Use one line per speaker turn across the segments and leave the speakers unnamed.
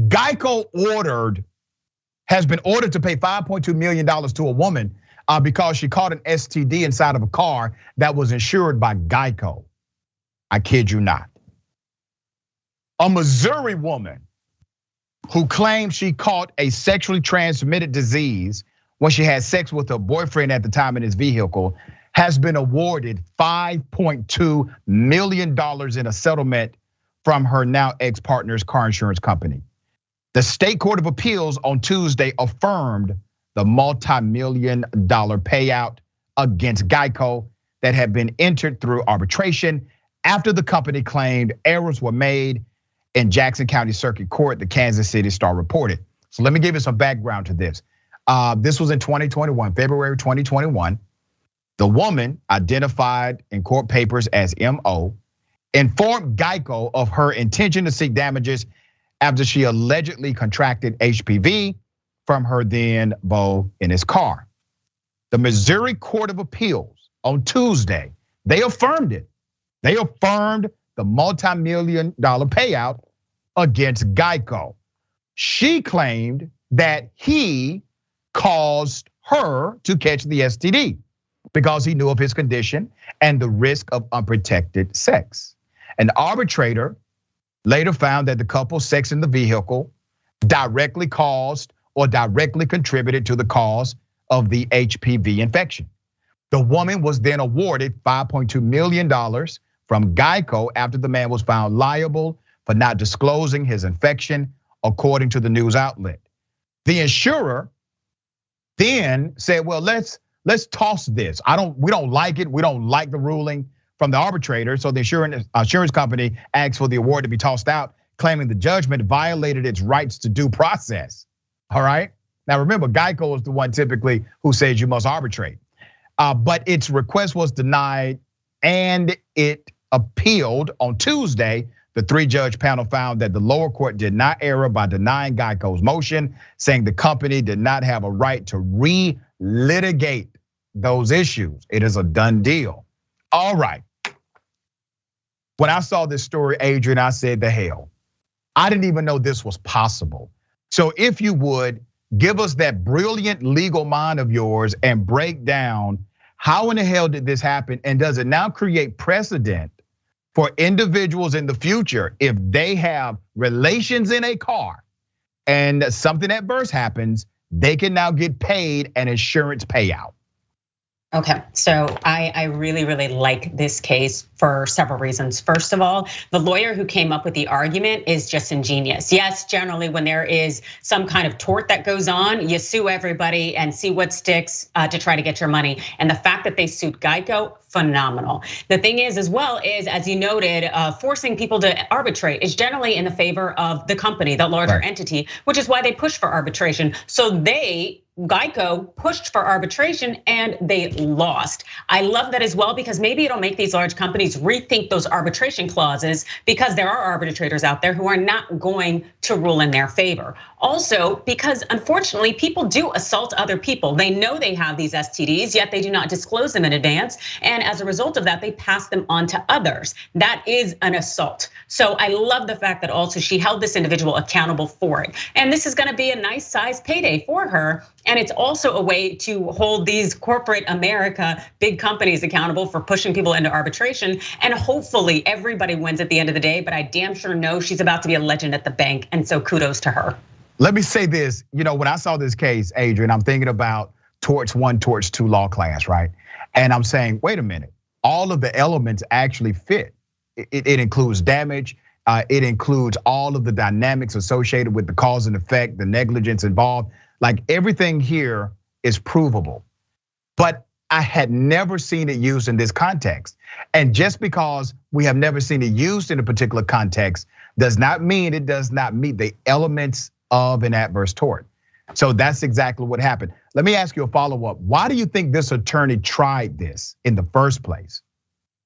Geico has been ordered to pay $5.2 million to a woman because she caught an STD inside of a car that was insured by Geico. I kid you not. A Missouri woman who claimed she caught a sexually transmitted disease when she had sex with her boyfriend at the time in his vehicle has been awarded $5.2 million in a settlement from her now ex-partner's car insurance company. The state court of appeals on Tuesday affirmed the multi-million-dollar payout against Geico that had been entered through arbitration after the company claimed errors were made in Jackson County Circuit Court, the Kansas City Star reported. So let me give you some background to this. This was in 2021, February 2021. The woman, identified in court papers as MO, informed Geico of her intention to seek damages after she allegedly contracted HPV from her then beau in his car. The Missouri Court of Appeals on Tuesday, they affirmed it. They affirmed the multi-million-dollar payout against Geico. She claimed that he caused her to catch the STD because he knew of his condition and the risk of unprotected sex. An arbitrator later found that the couple's sex in the vehicle directly caused or directly contributed to the cause of the HPV infection. The woman was then awarded $5.2 million from Geico after the man was found liable for not disclosing his infection, according to the news outlet. The insurer then said, well, let's toss this. We don't like it. We don't like the ruling from the arbitrator. So the insurance company asked for the award to be tossed out, claiming the judgment violated its rights to due process. All right. Now remember, Geico is the one typically who says you must arbitrate. But its request was denied and it appealed on Tuesday. The 3-judge panel found that the lower court did not err by denying Geico's motion, saying the company did not have a right to re-litigate those issues. It is a done deal. All right. When I saw this story, Adrienne, I said, the hell. I didn't even know this was possible. So if you would, give us that brilliant legal mind of yours and break down how in the hell did this happen? And does it now create precedent for individuals in the future if they have relations in a car and something adverse happens, they can now get paid an insurance payout?
Okay, so I really, really like this case for several reasons. First of all, the lawyer who came up with the argument is just ingenious. Yes, generally when there is some kind of tort that goes on, you sue everybody and see what sticks to try to get your money. And the fact that they sued Geico, phenomenal. The thing is, as well, is as you noted, forcing people to arbitrate is generally in the favor of the company, the larger entity, which is why they push for arbitration. So Geico pushed for arbitration and they lost. I love that as well because maybe it'll make these large companies rethink those arbitration clauses because there are arbitrators out there who are not going to rule in their favor. Also, because unfortunately, people do assault other people. They know they have these STDs, yet they do not disclose them in advance. And as a result of that, they pass them on to others. That is an assault. So I love the fact that also she held this individual accountable for it. And this is gonna be a nice size payday for her. And it's also a way to hold these corporate America, big companies accountable for pushing people into arbitration. And hopefully everybody wins at the end of the day, but I damn sure know she's about to be a legend at the bank. And so kudos to her.
Let me say this, when I saw this case, Adrienne, I'm thinking about torts 1, torts 2 law class, right? And I'm saying, wait a minute, all of the elements actually fit. It includes damage, it includes all of the dynamics associated with the cause and effect, the negligence involved. Like everything here is provable, but I had never seen it used in this context. And just because we have never seen it used in a particular context does not mean it does not meet the elements of an adverse tort. So that's exactly what happened. Let me ask you a follow-up. Why do you think this attorney tried this in the first place?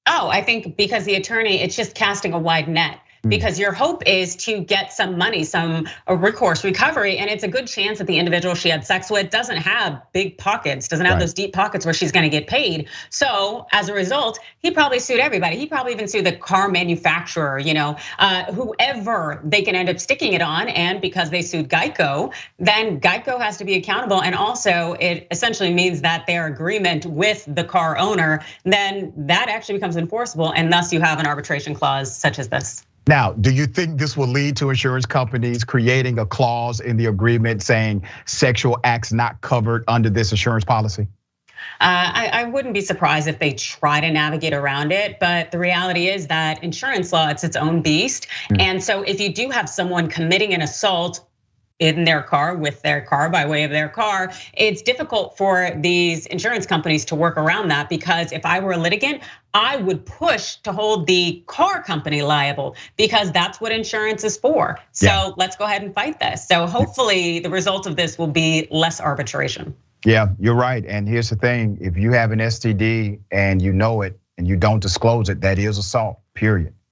I think because the attorney, it's just casting a wide net. because your hope is to get some money, some recourse recovery. And it's a good chance that the individual she had sex with doesn't have big pockets, doesn't have those deep pockets where she's gonna get paid. So as a result, he probably sued everybody. He probably even sued the car manufacturer, whoever they can end up sticking it on. And because they sued Geico, then Geico has to be accountable. And also it essentially means that their agreement with the car owner, then that actually becomes enforceable. And thus you have an arbitration clause such as this.
Now, do you think this will lead to insurance companies creating a clause in the agreement saying sexual acts not covered under this insurance policy?
I wouldn't be surprised if they try to navigate around it, but the reality is that insurance law, it's its own beast. And so if you do have someone committing an assault in their car, with their car, by way of their car, it's difficult for these insurance companies to work around that, because if I were a litigant, I would push to hold the car company liable, because that's what insurance is for. So let's go ahead and fight this. So hopefully the result of this will be less arbitration.
Yeah, you're right. And here's the thing, if you have an STD and you know it and you don't disclose it, that is assault, period.